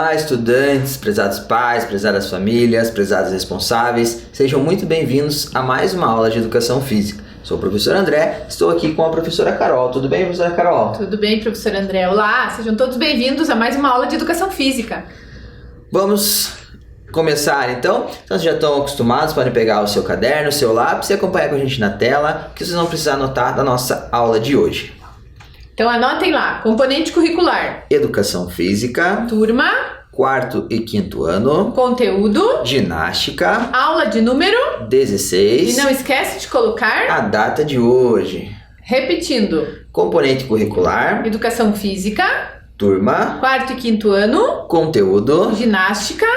Olá, estudantes, prezados pais, prezadas famílias, prezados responsáveis, sejam muito bem-vindos a mais uma aula de Educação Física. Sou o professor André, estou aqui com a professora Carol. Tudo bem, professora Carol? Tudo bem, professor André. Olá, sejam todos bem-vindos a mais uma aula de Educação Física. Vamos começar então. Então vocês já estão acostumados, podem pegar o seu caderno, o seu lápis e acompanhar com a gente na tela, que vocês vão precisar anotar da nossa aula de hoje. Então anotem lá, componente curricular. Educação Física. Turma. 4º e 5º ano. Conteúdo. Ginástica. Aula de número 16. E não esquece de colocar a data de hoje. Repetindo. Componente curricular. Educação Física. Turma. 4º e 5º ano. Conteúdo. Ginástica.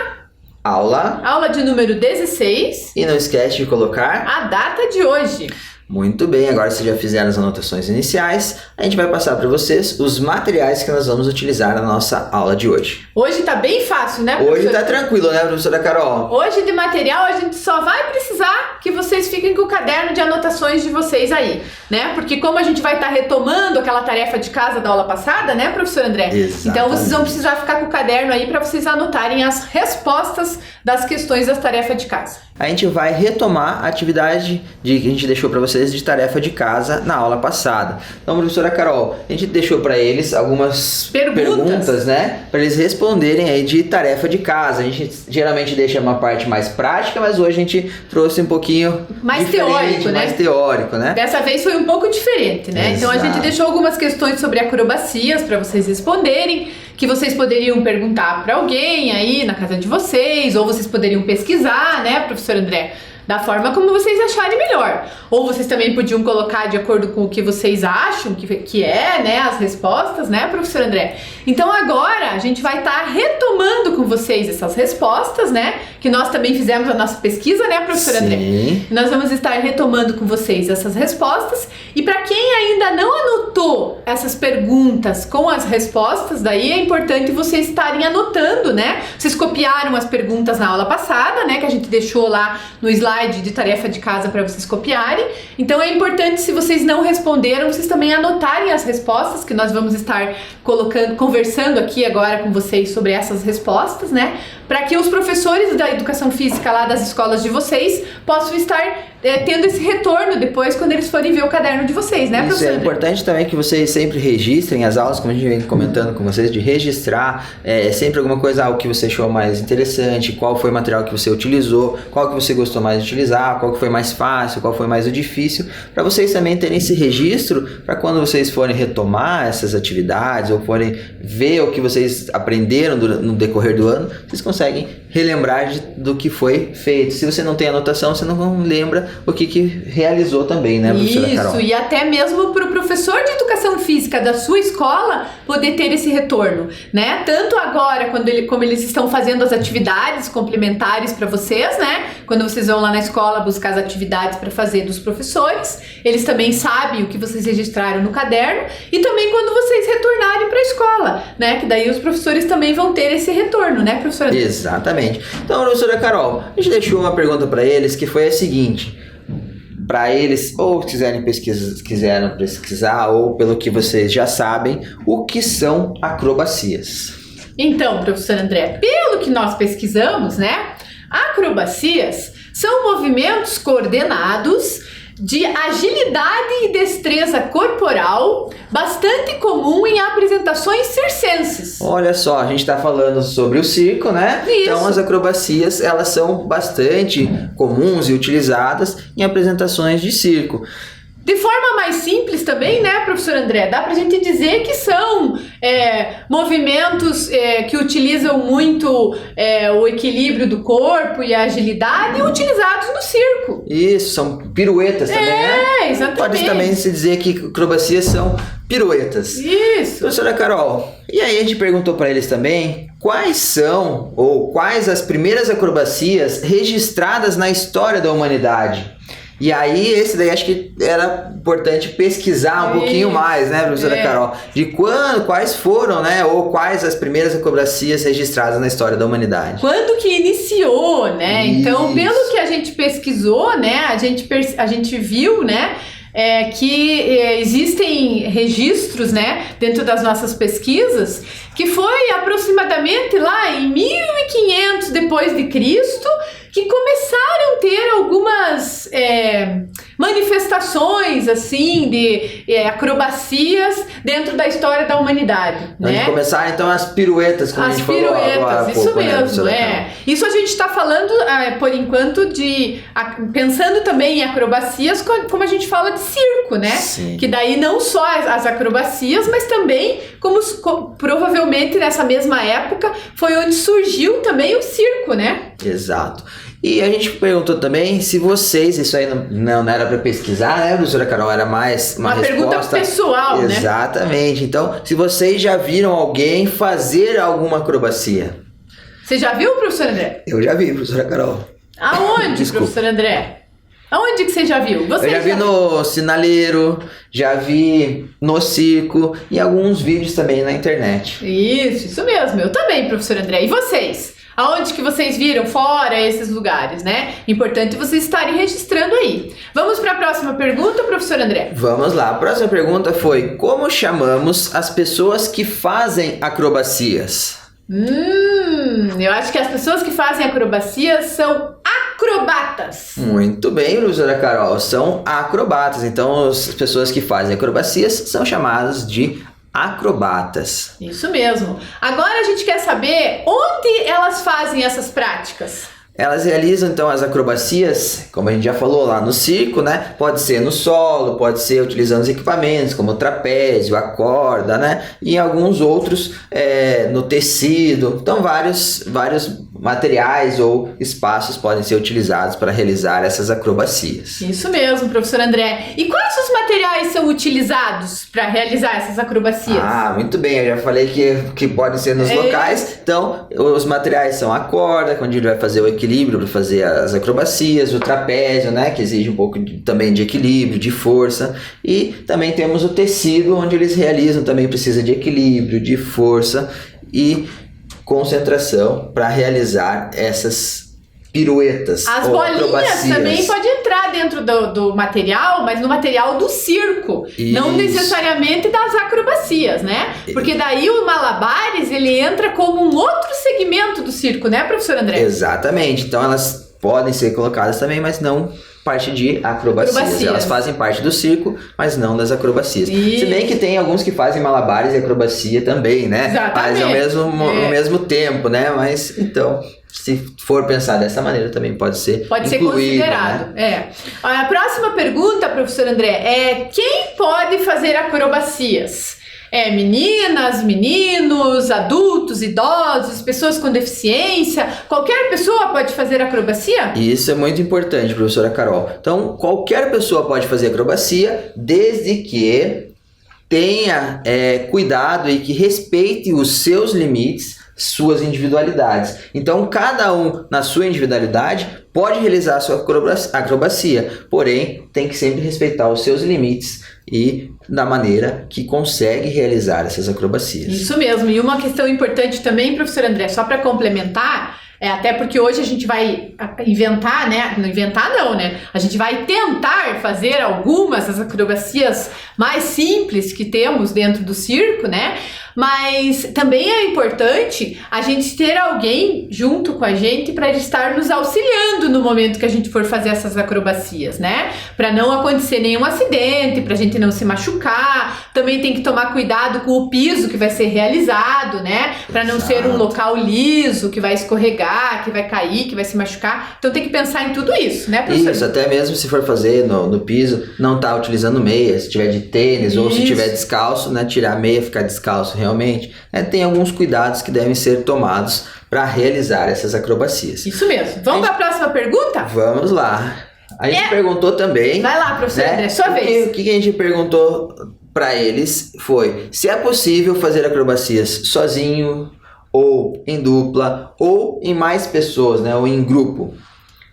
Aula. Aula de número 16. E não esquece de colocar a data de hoje. Muito bem, agora que vocês já fizeram as anotações iniciais, a gente vai passar para vocês os materiais que nós vamos utilizar na nossa aula de hoje. Hoje tá bem fácil, né, professora? Hoje tá tranquilo, né, professora Carol? Hoje de material a gente só vai precisar que vocês fiquem com o caderno de anotações de vocês aí, né? Porque como a gente vai estar retomando aquela tarefa de casa da aula passada, né, professor André? Exatamente. Então vocês vão precisar ficar com o caderno aí para vocês anotarem as respostas das questões das tarefas de casa. A gente vai retomar a atividade que a gente deixou para vocês de tarefa de casa na aula passada. Então, professora Carol, a gente deixou para eles algumas perguntas, né? Para eles responderem aí de tarefa de casa. A gente geralmente deixa uma parte mais prática, mas hoje a gente trouxe um pouquinho mais teórico, né? Mais teórico, né? Dessa vez foi um pouco diferente, né? Exato. Então a gente deixou algumas questões sobre acrobacias para vocês responderem, que vocês poderiam perguntar para alguém aí na casa de vocês, ou vocês poderiam pesquisar, né, professor André? Da forma como vocês acharem melhor. Ou vocês também podiam colocar de acordo com o que vocês acham que é, né, as respostas, né, professor André? Então agora a gente vai estar retomando com vocês essas respostas, né, que nós também fizemos a nossa pesquisa, né, professor Sim. André? Nós vamos estar retomando com vocês essas respostas. E para quem ainda não anotou essas perguntas com as respostas, daí é importante vocês estarem anotando, né? Vocês copiaram as perguntas na aula passada, né, que a gente deixou lá no slide de tarefa de casa para vocês copiarem. Então é importante, se vocês não responderam, vocês também anotarem as respostas, que nós vamos estar conversando aqui agora com vocês sobre essas respostas, né? Para que os professores da educação física lá das escolas de vocês possam estar tendo esse retorno depois quando eles forem ver o caderno de vocês, né, professor? Isso é importante também que vocês sempre registrem as aulas, como a gente vem comentando com vocês, de registrar sempre alguma coisa, algo que você achou mais interessante, qual foi o material que você utilizou, qual que você gostou mais de utilizar, qual que foi mais fácil, qual foi mais o difícil, para vocês também terem esse registro, para quando vocês forem retomar essas atividades ou forem ver o que vocês aprenderam no decorrer do ano, vocês conseguem relembrar do que foi feito. Se você não tem anotação, você não lembra o que realizou também, né, professora Carol? Isso, e até mesmo para o professor de educação física da sua escola poder ter esse retorno, né? Tanto agora, como eles estão fazendo as atividades complementares para vocês, né? Quando vocês vão lá na escola buscar as atividades para fazer dos professores, eles também sabem o que vocês registraram no caderno, e também quando vocês retornarem para a escola, né? Que daí os professores também vão ter esse retorno, né, professora? Exatamente. Então, professora Carol, a gente deixou uma pergunta para eles que foi a seguinte: para eles, ou quiserem pesquisar, ou pelo que vocês já sabem, o que são acrobacias? Então, professor André, pelo que nós pesquisamos, né, acrobacias são movimentos coordenados de agilidade e destreza corporal, bastante comum em apresentações circenses. Olha só, a gente está falando sobre o circo, né? Isso. Então as acrobacias, elas são bastante comuns e utilizadas em apresentações de circo. De forma mais simples também, né, professor André? Dá pra gente dizer que são movimentos que utilizam muito o equilíbrio do corpo e a agilidade, utilizados no circo. Isso, são piruetas também, né? Exatamente. Pode também se dizer que acrobacias são piruetas. Isso. Professora Carol, e aí a gente perguntou para eles também quais as primeiras acrobacias registradas na história da humanidade. E aí, esse daí acho que era importante pesquisar um pouquinho mais, né, professora Carol? De quais foram, né, ou quais as primeiras acrobacias registradas na história da humanidade. Quando que iniciou, né? Isso. Então, pelo que a gente pesquisou, né, a gente viu, né, que existem registros, né, dentro das nossas pesquisas, que foi aproximadamente lá em 1500 depois de Cristo, que começaram a ter algumas manifestações assim de acrobacias dentro da história da humanidade, Onde né? começaram então as piruetas, como a gente falou agora há isso pouco, né, mesmo, Isso a gente está falando, por enquanto, pensando também em acrobacias, como a gente fala de circo, né? Sim. Que daí não só as acrobacias, mas também, como provavelmente nessa mesma época, foi onde surgiu também o circo, né? Exato. E a gente perguntou também se vocês, isso aí não era para pesquisar, né, professora Carol? Era mais uma resposta pergunta pessoal, né? Exatamente. Então, se vocês já viram alguém fazer alguma acrobacia? Você já viu, professor André? Eu já vi, professora Carol. Aonde, Desculpa. professor André? Aonde que você já viu? Eu já vi no sinaleiro, já vi no circo e alguns vídeos também na internet. Isso mesmo. Eu também, professor André. E vocês? Aonde que vocês viram fora esses lugares, né? Importante vocês estarem registrando aí. Vamos para a próxima pergunta, professor André? Vamos lá. A próxima pergunta foi: como chamamos as pessoas que fazem acrobacias? Eu acho que as pessoas que fazem acrobacias são acrobatas. Muito bem, professora Carol. São acrobatas. Então, as pessoas que fazem acrobacias são chamadas de acrobatas. Isso mesmo. Agora a gente quer saber onde elas fazem essas práticas. Elas realizam então as acrobacias, como a gente já falou lá no circo, né? Pode ser no solo, pode ser utilizando os equipamentos como o trapézio, a corda, né? E alguns outros no tecido. Então vários materiais ou espaços podem ser utilizados para realizar essas acrobacias. Isso mesmo, professor André. E quais os materiais são utilizados para realizar essas acrobacias? Muito bem, eu já falei que podem ser nos locais. Então, os materiais são a corda, onde ele vai fazer o equilíbrio para fazer as acrobacias, o trapézio, né, que exige um pouco também de equilíbrio, de força, e também temos o tecido, onde eles realizam, também precisa de equilíbrio, de força e concentração para realizar essas piruetas. As ou bolinhas acrobacias. também podem entrar dentro do material, mas no material do circo, não necessariamente das acrobacias, né? Porque daí o malabares, ele entra como um outro segmento do circo, né, professor André? Exatamente, então elas podem ser colocadas também, mas não parte de acrobacias. Elas fazem parte do circo, mas não das acrobacias. Isso. Se bem que tem alguns que fazem malabares e acrobacia também, né? Exatamente. Mas ao mesmo tempo, né? Mas então, se for pensar dessa maneira, também pode ser ser considerado, né? A próxima pergunta, professor André, é quem pode fazer acrobacias? Meninas, meninos, adultos, idosos, pessoas com deficiência, qualquer pessoa pode fazer acrobacia? Isso é muito importante, professora Carol. Então, qualquer pessoa pode fazer acrobacia, desde que tenha cuidado e que respeite os seus limites, suas individualidades. Então, cada um, na sua individualidade, pode realizar a sua acrobacia, porém, tem que sempre respeitar os seus limites e da maneira que consegue realizar essas acrobacias. Isso mesmo. E uma questão importante também, professor André, só para complementar, até porque hoje a gente vai inventar, né? Não inventar não, né? A gente vai tentar fazer algumas das acrobacias mais simples que temos dentro do circo, né? Mas também é importante a gente ter alguém junto com a gente para estar nos auxiliando no momento que a gente for fazer essas acrobacias, né? Para não acontecer nenhum acidente, para a gente não se machucar. Também tem que tomar cuidado com o piso que vai ser realizado, né? Para não ser um local liso, que vai escorregar, que vai cair, que vai se machucar. Então tem que pensar em tudo isso, né, professor? Isso, até mesmo se for fazer no piso, não tá utilizando meia, se tiver de tênis ou se tiver descalço, né? Tirar a meia, ficar descalço realmente. Tem alguns cuidados que devem ser tomados para realizar essas acrobacias. Isso mesmo. Vamos para a próxima pergunta? Vamos lá. A gente perguntou também... Vai lá, professor André, sua vez. O que a gente perguntou para eles foi se é possível fazer acrobacias sozinho, ou em dupla, ou em mais pessoas, né? Ou em grupo.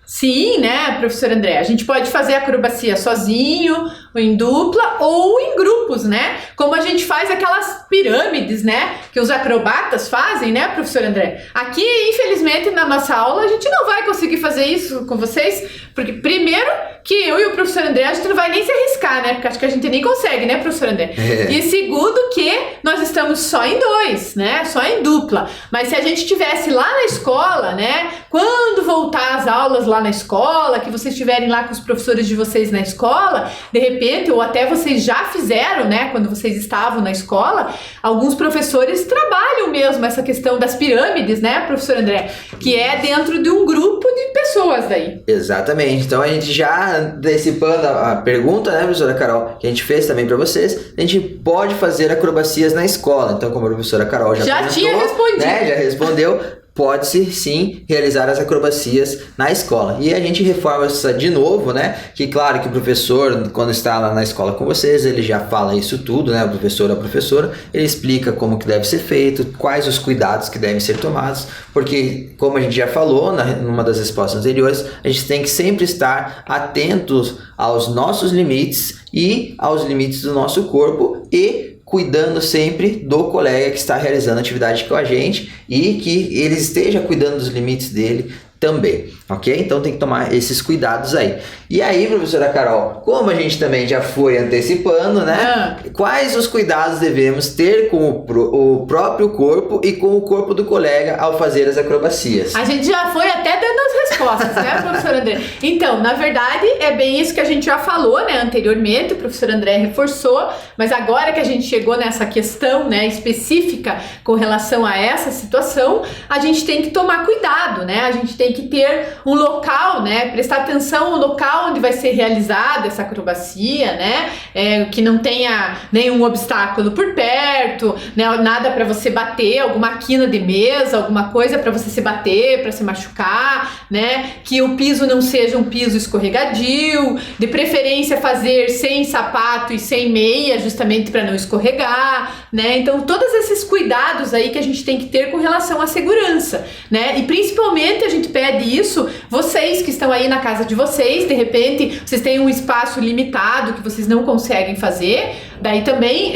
Sim, né, professor André? A gente pode fazer acrobacia sozinho, ou em dupla, ou em grupos, né? Como a gente faz aquelas pirâmides, né? Que os acrobatas fazem, né, professor André? Aqui, infelizmente, na nossa aula, a gente não vai conseguir fazer isso com vocês, porque primeiro que eu e o professor André, a gente não vai nem se arriscar, né? Porque acho que a gente nem consegue, né, professor André? E segundo que nós estamos só em 2, né? Só em dupla. Mas se a gente estivesse lá na escola, né? Quando voltar as aulas lá na escola, que vocês estiverem lá com os professores de vocês na escola, de repente, ou até vocês já fizeram, né? Quando vocês estavam na escola, alguns professores trabalham mesmo essa questão das pirâmides, né, professor André? Que é dentro de um grupo de pessoas daí. Exatamente. Então a gente já antecipando a pergunta, né, professora Carol, que a gente fez também para vocês, a gente pode fazer acrobacias na escola. Então, como a professora Carol já tinha respondido, né, já respondeu, pode-se sim realizar as acrobacias na escola. E a gente reforma isso de novo, né? Que claro que o professor, quando está lá na escola com vocês, ele já fala isso tudo, né? O professor ou a professora, ele explica como que deve ser feito, quais os cuidados que devem ser tomados, porque como a gente já falou numa das respostas anteriores, a gente tem que sempre estar atentos aos nossos limites e aos limites do nosso corpo e cuidando sempre do colega que está realizando atividade com a gente e que ele esteja cuidando dos limites dele também, ok? Então tem que tomar esses cuidados aí. E aí, professora Carol, como a gente também já foi antecipando, né? Quais os cuidados devemos ter com o próprio corpo e com o corpo do colega ao fazer as acrobacias? A gente já foi até dando as respostas, né, professor André? Então, na verdade, é bem isso que a gente já falou, né, anteriormente, o professor André reforçou, mas agora que a gente chegou nessa questão, né, específica com relação a essa situação, a gente tem que tomar cuidado, né? A gente tem que ter um local, né? Prestar atenção no local onde vai ser realizada essa acrobacia, né? Que não tenha nenhum obstáculo por perto, né? Nada para você bater, alguma quina de mesa, alguma coisa para você se bater, para se machucar, né? Que o piso não seja um piso escorregadio, de preferência fazer sem sapato e sem meia, justamente para não escorregar, né? Então, todos esses cuidados aí que a gente tem que ter com relação à segurança, né? E principalmente a gente pede isso, vocês que estão aí na casa de vocês, de repente vocês têm um espaço limitado que vocês não conseguem fazer, daí também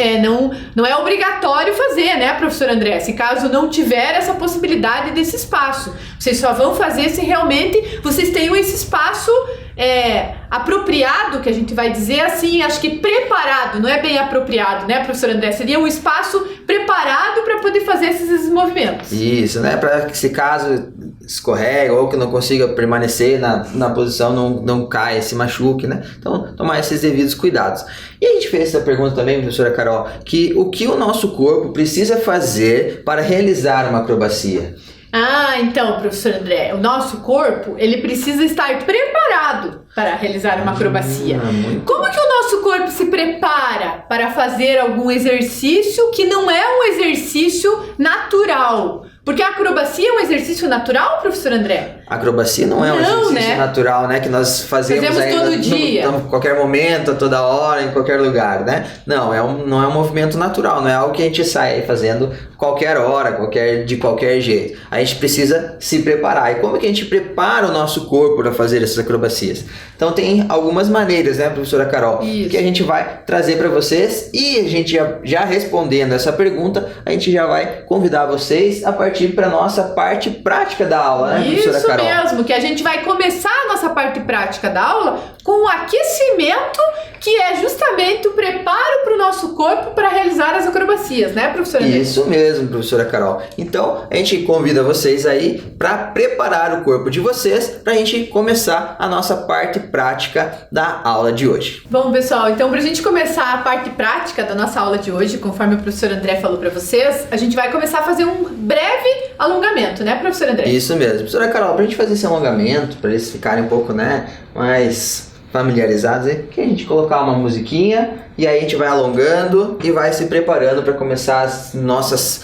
não é obrigatório fazer, né, professor André? Se caso não tiver essa possibilidade desse espaço, vocês só vão fazer se realmente vocês tenham esse espaço apropriado, que a gente vai dizer assim, acho que preparado, não é bem apropriado, né, professor André? Seria um espaço preparado para poder fazer esses movimentos. Isso, né, para que se caso escorrega ou que não consiga permanecer na posição, não caia, se machuque, né? Então, tomar esses devidos cuidados. E a gente fez essa pergunta também, professora Carol, que o que o nosso corpo precisa fazer para realizar uma acrobacia? Então, professor André, o nosso corpo, ele precisa estar preparado para realizar uma acrobacia. Como que o nosso corpo se prepara para fazer algum exercício que não é um exercício natural? Porque a acrobacia é um exercício natural, professor André? A acrobacia não é um exercício natural, né? Que nós fazemos todo dia. Em qualquer momento, a toda hora, em qualquer lugar, né? Não é um movimento natural, não é algo que a gente sai fazendo qualquer hora, de qualquer jeito. A gente precisa se preparar. E como que a gente prepara o nosso corpo para fazer essas acrobacias? Então tem algumas maneiras, né, professora Carol? Isso. Que a gente vai trazer para vocês e a gente já respondendo essa pergunta, a gente já vai convidar vocês a partir para nossa parte prática da aula, né, professora Carol? Isso mesmo, que a gente vai começar a nossa parte prática da aula com o aquecimento, que é justamente o preparo para o nosso corpo para realizar as acrobacias, né, professora? Isso mesmo, professora Carol. Então, a gente convida vocês aí para preparar o corpo de vocês para a gente começar a nossa parte prática da aula de hoje. Bom, pessoal, então para a gente começar a parte prática da nossa aula de hoje, conforme o professor André falou para vocês, a gente vai começar a fazer um breve alongamento, né, professor André? Isso mesmo. Professora Carol, para a gente fazer esse alongamento, para eles ficarem um pouco, né, mais familiarizados aí, que a gente colocar uma musiquinha e aí a gente vai alongando e vai se preparando para começar as nossas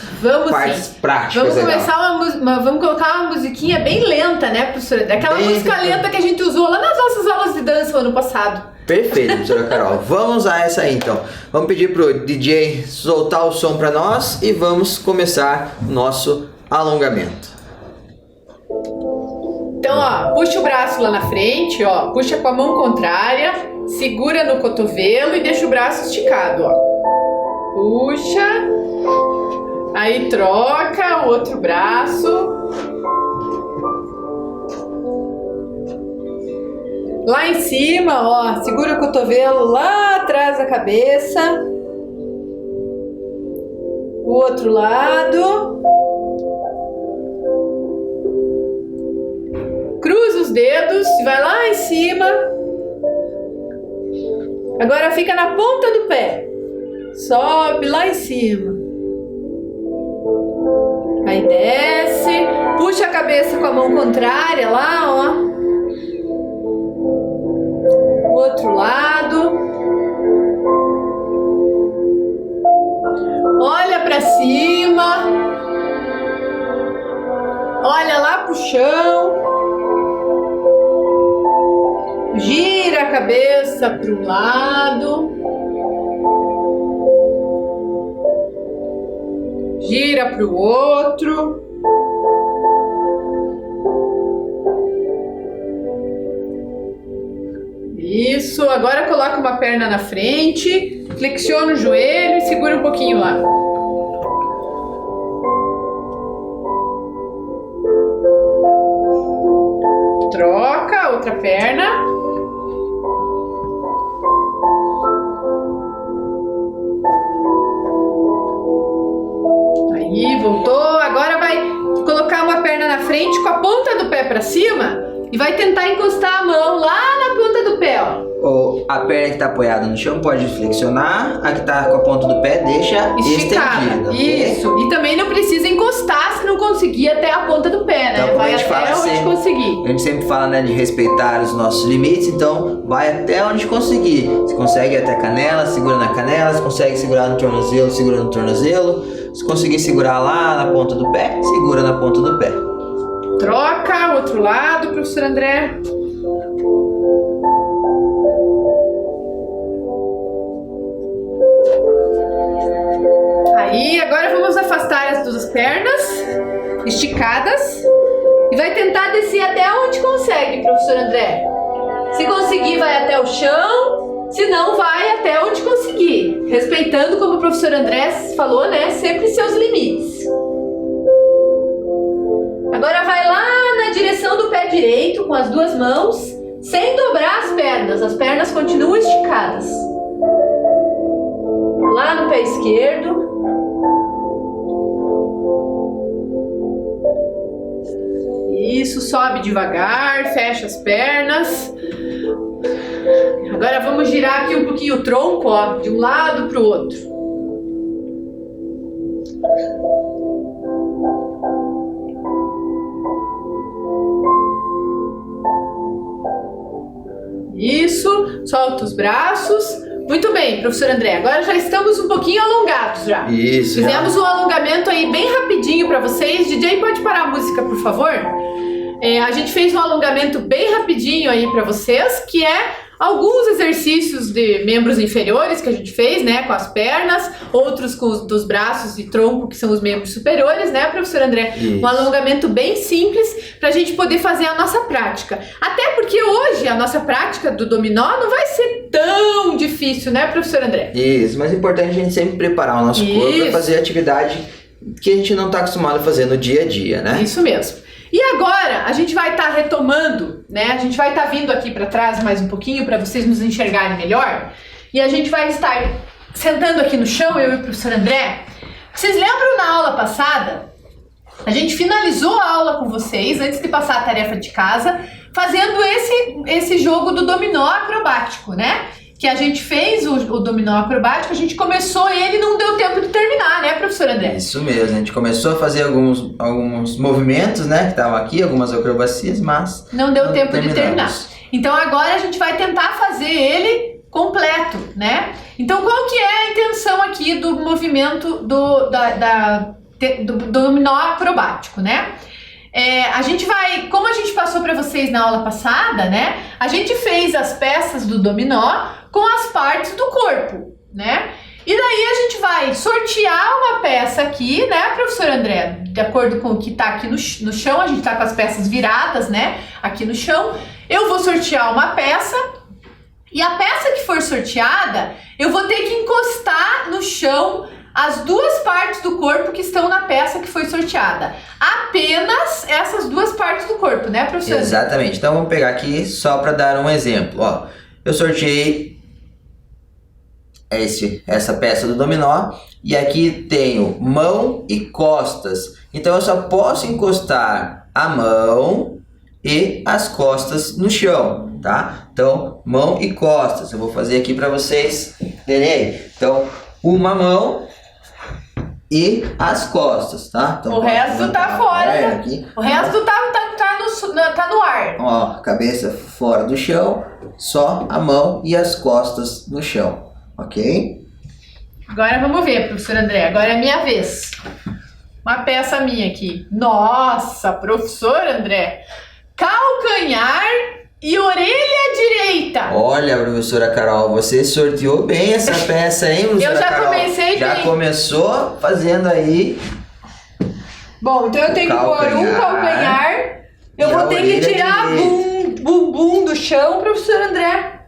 partes práticas. Vamos colocar uma musiquinha bem lenta, né, professora? Daquela música lenta que a gente usou lá nas nossas aulas de dança ano passado. Perfeito, professora Carol. Vamos usar essa aí então. Vamos pedir pro DJ soltar o som para nós e vamos começar nosso alongamento. Então, ó, puxa o braço lá na frente, ó, puxa com a mão contrária, segura no cotovelo e deixa o braço esticado, ó. Puxa. Aí troca o outro braço. Lá em cima, ó, segura o cotovelo lá atrás da cabeça. O outro lado. Cruza os dedos, vai lá em cima. Agora fica na ponta do pé. Sobe lá em cima. Aí desce. Puxa a cabeça com a mão contrária lá, ó. O outro lado. Olha pra cima. Olha lá pro chão. Gira a cabeça pro lado. Gira pro outro. Isso, agora coloca uma perna na frente, flexiona o joelho e segura um pouquinho lá. Troca a outra perna. Aí, voltou. Agora vai colocar uma perna na frente com a ponta do pé pra cima e vai tentar encostar a mão lá na ponta do pé, ó. Ou a perna que está apoiada no chão pode flexionar, a que está com a ponta do pé deixa estendida. Okay? Isso. E também não precisa encostar se não conseguir até a ponta do pé, né? Então, vai até onde conseguir. A gente sempre fala, né, de respeitar os nossos limites, então vai até onde conseguir. Se consegue até a canela, segura na canela. Se consegue segurar no tornozelo, segura no tornozelo. Se conseguir segurar lá na ponta do pé, segura na ponta do pé. Troca, outro lado, professor André. Aí, agora vamos afastar as duas pernas esticadas e vai tentar descer até onde consegue, professor André. Se conseguir, vai até o chão, se não, vai até onde conseguir, respeitando, como o professor André falou, né, sempre seus limites. Agora vai lá na direção do pé direito com as duas mãos, sem dobrar as pernas continuam esticadas. Lá no pé esquerdo. Isso, sobe devagar, fecha as pernas. Agora vamos girar aqui um pouquinho o tronco, ó, de um lado para o outro. Isso, solta os braços. Muito bem, professor André, agora já estamos um pouquinho alongados já. Isso. Fizemos um alongamento aí bem rapidinho para vocês. DJ, pode parar a música, por favor? A gente fez um alongamento bem rapidinho aí para vocês, que é alguns exercícios de membros inferiores que a gente fez, né, com as pernas, outros com os dos braços e tronco, que são os membros superiores, né, professor André? Isso. Um alongamento bem simples para a gente poder fazer a nossa prática. Até porque hoje a nossa prática do dominó não vai ser tão difícil, né, professor André? Isso, mas é importante a gente sempre preparar o nosso corpo para fazer atividade que a gente não está acostumado a fazer no dia a dia, né? Isso mesmo. E agora a gente vai estar retomando, né? A gente vai estar vindo aqui para trás mais um pouquinho para vocês nos enxergarem melhor. E a gente vai estar sentando aqui no chão, eu e o professor André. Vocês lembram na aula passada? A gente finalizou a aula com vocês, antes de passar a tarefa de casa, fazendo esse jogo do dominó acrobático, né? Que a gente fez o dominó acrobático, a gente começou ele e não deu tempo de terminar, né, professor André? Isso mesmo, a gente começou a fazer alguns movimentos, né, que estavam aqui, algumas acrobacias, mas não deu tempo de terminar. Então agora a gente vai tentar fazer ele completo, né? Então qual que é a intenção aqui do movimento do dominó acrobático, né? A gente vai, como a gente passou para vocês na aula passada, né? A gente fez as peças do dominó com as partes do corpo, né? E daí a gente vai sortear uma peça aqui, né, professor André? De acordo com o que tá aqui no chão, a gente tá com as peças viradas, né? Aqui no chão. Eu vou sortear uma peça E a peça que for sorteada, eu vou ter que encostar no chão as duas partes do corpo que estão na peça que foi sorteada. Apenas essas duas partes do corpo, né, professor? Exatamente. Então vamos pegar aqui só para dar um exemplo. Ó, eu sorteei essa peça do dominó e aqui tenho mão e costas. Então eu só posso encostar a mão e as costas no chão, tá? Então, mão e costas. Eu vou fazer aqui para vocês verem. Então, uma mão e as costas, tá? Então, o resto tá fora. Aqui. O resto tá no ar. Ó, cabeça fora do chão, só a mão e as costas no chão, ok? Agora vamos ver, professor André. Agora é minha vez. Uma peça minha aqui. Nossa, professor André. Calcanhar e orelha direita. Olha, professora Carol, você sorteou bem essa peça, hein, professora Eu já Carol? comecei Já bem. começou fazendo aí. Bom, então eu tenho que pôr um calcanhar. Eu e vou a ter que orelha tirar direita. bumbum do chão, professor André.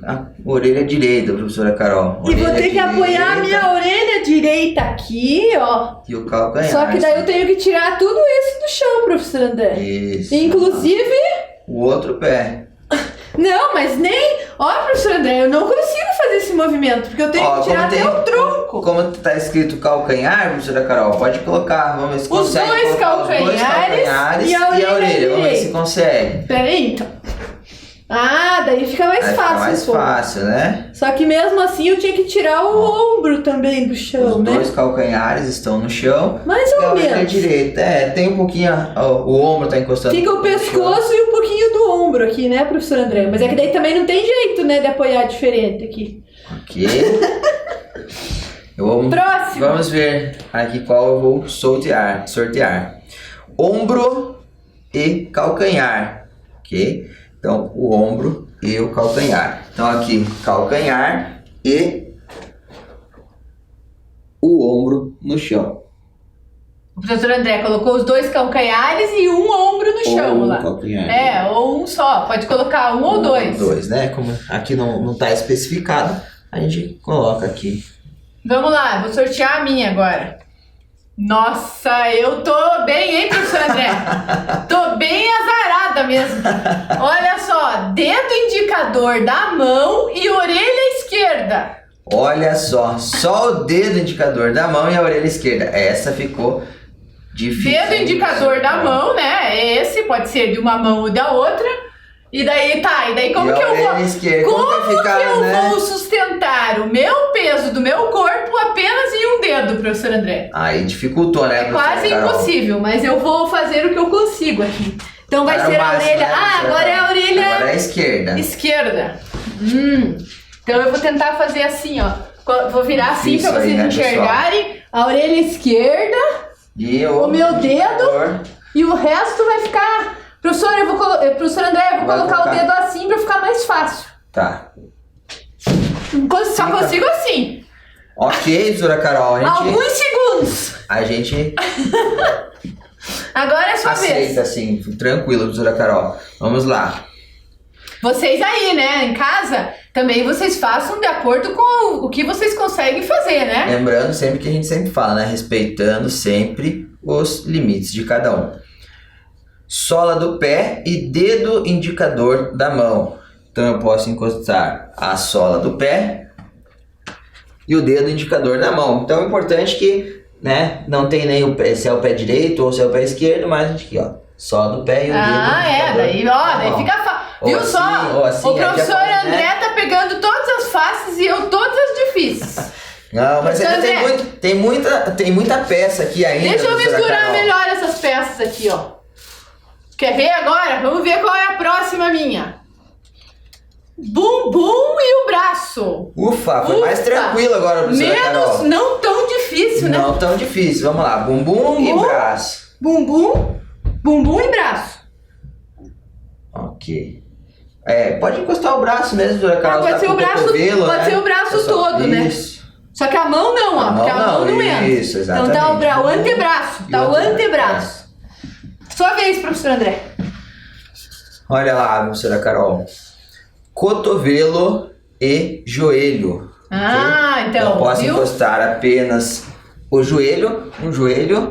A orelha direita, professora Carol. E vou Orelha ter que apoiar a direita minha orelha direita aqui, ó. E o calcanhar. Só que daí eu tenho que tirar tudo isso do chão, professor André. Isso. Inclusive... O outro pé. Não, mas nem... Ó, professor André, eu não consigo fazer esse movimento, porque eu tenho Ó, que tirar até o tronco. Como tá escrito calcanhar, professora Carol, pode colocar. Vamos ver se Os consegue dois colocar calcanhares os dois calcanhares e a orelha Vamos ver se direita. consegue. Pera aí, então. Ah, daí fica mais Aí fácil. fica mais pô. fácil, né? Só que mesmo assim eu tinha que tirar o ombro também do chão, Os né? dois calcanhares estão no chão. Mais E a ou orelha menos. direita. Tem um pouquinho. Ó, o ombro tá encostando. Fica o no chão. pescoço e um pouquinho do ombro aqui, né, professor André? Mas é que daí também não tem jeito, né, de apoiar diferente aqui. Ok. Próximo. Vamos ver aqui qual eu vou sortear. Ombro e calcanhar. Ok? Então, o ombro e o calcanhar. Então, aqui, calcanhar e o ombro no chão. O professor André colocou os dois calcanhares e um ombro no chão Ou lá. calcanhar. Ou um só. Pode colocar um ou dois. Dois, né? Como aqui não tá especificado, a gente coloca aqui. Vamos lá, eu vou sortear a minha agora. Nossa, eu tô bem, hein, professor André? Tô bem azarada mesmo. Olha só, dedo indicador da mão e orelha esquerda. Olha só o dedo indicador da mão e a orelha esquerda. Essa ficou difícil. Dedo indicador da mão, né? Esse pode ser de uma mão ou da outra. E daí como que eu vou? Esquerda, Como vai ficar, que eu né? vou sustentar o meu peso do meu corpo apenas em um dedo, professor André? Aí dificultou, né? É quase impossível, mas eu vou fazer o que eu consigo aqui. Então vai ser a orelha. Agora é a orelha Agora é a esquerda. esquerda. Então eu vou tentar fazer assim, ó. Vou virar assim Difícil pra vocês aí, né, enxergarem. A orelha esquerda E o meu dedo e o resto vai ficar. Professor André, eu vou Vai colocar o colocar. dedo assim pra ficar mais fácil. Tá. Só consigo assim. Ok, professora Carol. Alguns segundos. A gente Agora é a sua vez. aceita assim, tranquilo, professora Carol. Vamos lá. Vocês aí, né, em casa, também vocês façam de acordo com o que vocês conseguem fazer, né? Lembrando sempre que a gente sempre fala, né? Respeitando sempre os limites de cada um. Sola do pé e dedo indicador da mão. Então eu posso encostar a sola do pé e o dedo indicador da mão. Então é importante que, né, não tem nem o pé, se é o pé direito ou se é o pé esquerdo, mas aqui, ó, sola do pé e o dedo indicador daí da mão. fica fácil. Ou Viu assim, só? ou assim, O aí já professor pode, né? André tá pegando todas as fáceis e eu todas as difíceis. Não, mas ainda André. tem muita peça aqui ainda. Deixa eu professora misturar Carol. melhor essas peças aqui, ó. Quer ver agora? Vamos ver qual é a próxima minha. Bumbum e o braço. Ufa, foi mais Ufa. tranquilo agora, professora Carol. Menos, não tão difícil, né? Não tão difícil. Vamos lá, bumbum e braço. Bumbum e braço. Ok. Pode encostar o braço mesmo, professora Carol. Pode tá ser com o braço, cotovelo, pode né? ser o braço Só- todo, né? Isso. Só que a mão não, ó. A Porque a mão mão não não, entra. isso, Então tá exatamente. o antebraço. E Tá o o antebraço. Sua vez, professor André. Olha lá, professora Carol. cotovelo e joelho. Ah, então, Eu posso viu? encostar apenas o joelho, um joelho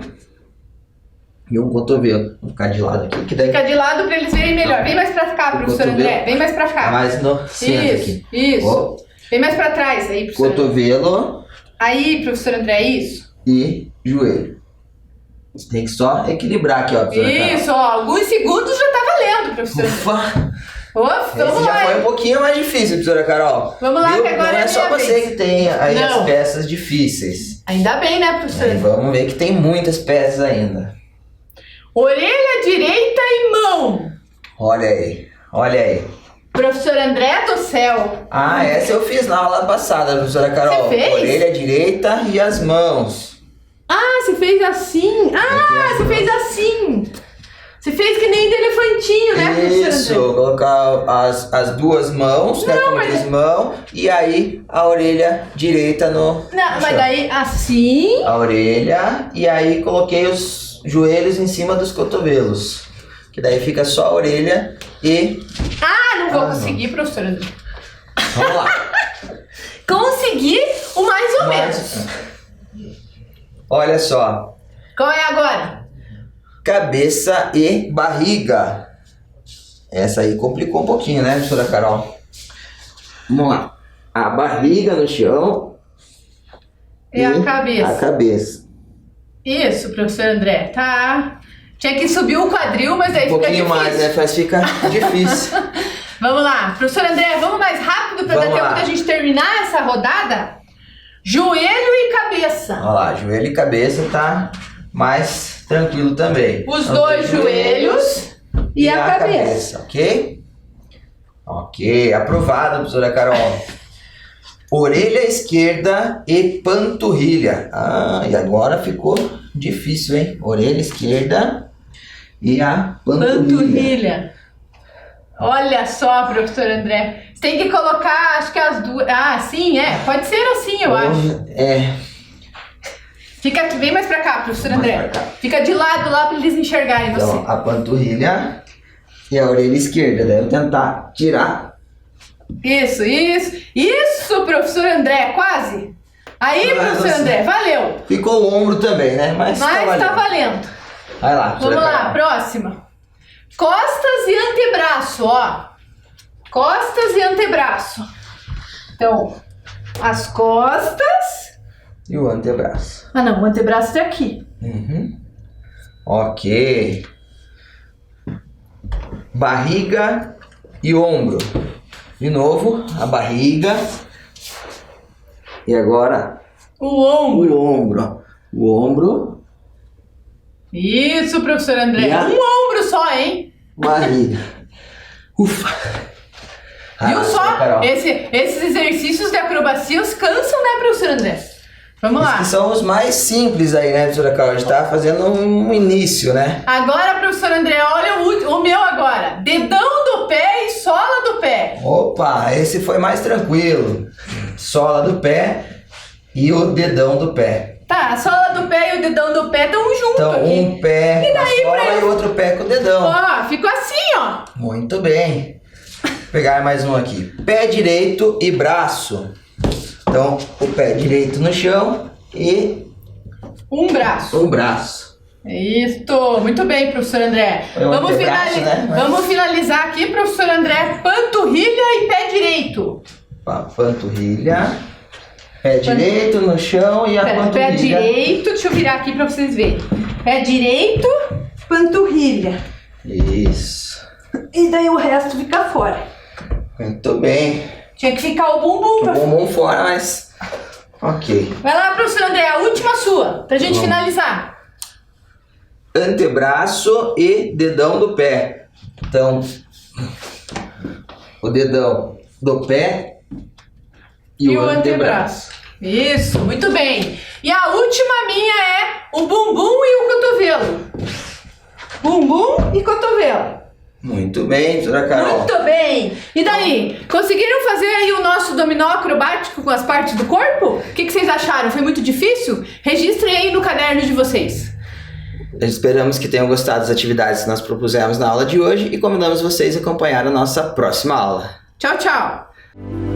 e um cotovelo. Vou ficar de lado aqui, que daí Fica de lado pra eles verem melhor. Vem mais pra cá, professor cotovelo. André. Vem mais pra tá cá. mais no centro Isso, aqui. isso. Ó, Vem mais pra trás aí, professor André. cotovelo Aí, professor André, isso. e joelho. Você tem que só equilibrar aqui, ó. professora Carol. Isso, ó. Alguns segundos já tá valendo, professor André. Ufa! Opa, Esse vamos já lá. foi um pouquinho mais difícil, professora Carol. Vamos lá, Viu? que agora Não é é só minha você vez. que tem aí Não. as peças difíceis. Ainda bem, né, professor Aí André? vamos ver que tem muitas peças ainda. Orelha direita e mão. Olha aí, olha aí. Professor André do céu. Ah, essa eu fiz na aula passada, professora Carol. Você fez? Orelha direita e as mãos. Ah, você fez assim. Ah, você fez assim. Você fez que nem de elefantinho, né, professor Isso, André? colocar as duas mãos, né, Não, como mas- diz mão, e aí a orelha direita no Não, no mas chão. daí assim. A orelha, e aí coloquei os joelhos em cima dos cotovelos. Que daí fica só a orelha e... Ah, não vou Ah, conseguir, professor André. Vamos lá. Consegui o mais ou menos. Olha só. Qual é agora? Cabeça e barriga. Essa aí complicou um pouquinho, né, professora Carol? Vamos lá. A barriga no chão E a cabeça. A cabeça. Isso, professor André. Tá. Tinha que subir o quadril, mas aí Um fica pouquinho difícil. mais, né? Mas fica difícil. Vamos lá. Professor André, vamos mais rápido para dar Vamos tempo lá. da gente terminar essa rodada? Joelho e cabeça. Olha lá, joelho e cabeça tá mais tranquilo também. Os Então, dois joelhos e a cabeça. Ok? Ok, aprovado, professora Carol. Orelha esquerda e panturrilha. Ah, e agora ficou difícil, hein? Orelha esquerda e a panturrilha. Panturrilha. Olha só, professor André. Você tem que colocar, acho que as duas. Ah, sim, é. Pode ser assim, eu acho. É, Fica aqui, vem mais pra cá, professor Mais André. pra cá. Fica de lado lá pra eles enxergarem você. então a panturrilha e a orelha esquerda. Daí eu vou tentar tirar. Isso, isso. Isso, professor André, quase. Aí, Mas professor você- André, valeu. Ficou o ombro também, né? Mas Mas tá valendo. Vai lá, professora Vamos lá, Carol. próxima. Costas e antebraço, ó. Costas e antebraço. Então, as costas. E o antebraço. Ah, não, o antebraço tá aqui. Uhum. Ok. Barriga e ombro. De novo, a barriga. E agora O ombro. o ombro. O ombro, Isso, professor André. E a- Um ombro só, hein? barriga. Ufa. Viu só? Carol. Esses exercícios de acrobacias cansam, né, professor André? Vamos lá. Esses são os mais simples aí, né, professora Carol? A gente tá fazendo um início, né? Agora, professor André, olha o meu agora. Dedão do pé e sola do pé. Opa, esse foi mais tranquilo. Sola do pé e o dedão do pé. Tá, a sola do pé e o dedão do pé estão juntos Então, aqui. um pé com a sola e o outro pé com o dedão. Ó, ficou assim, ó. Muito bem. Vou pegar mais um aqui. Pé direito e braço. Então, o pé direito no chão e Um braço. um braço. Isso, muito bem, professor André. É um antebraço, né? Mas- Vamos finalizar aqui, professor André. Panturrilha e pé direito. Panturrilha. Pé direito no chão e a Pera, panturrilha. pé direito, deixa eu virar aqui pra vocês verem. Pé direito, panturrilha. Isso. E daí o resto fica fora. Muito bem. Tinha que ficar o bumbum. O Pra... bumbum fora, mas... Ok. Vai lá, professor André, a última sua, pra gente Vamos. finalizar. Antebraço e dedão do pé. Então, o dedão do pé e o antebraço. Isso, muito bem. E a última minha é o bumbum e o cotovelo. Bumbum e cotovelo. Muito bem, professora Carol. Muito bem. E daí? Conseguiram fazer aí o nosso dominó acrobático com as partes do corpo? O que vocês acharam? Foi muito difícil? Registrem aí no caderno de vocês. Esperamos que tenham gostado das atividades que nós propusemos na aula de hoje e convidamos vocês a acompanhar a nossa próxima aula. Tchau, tchau!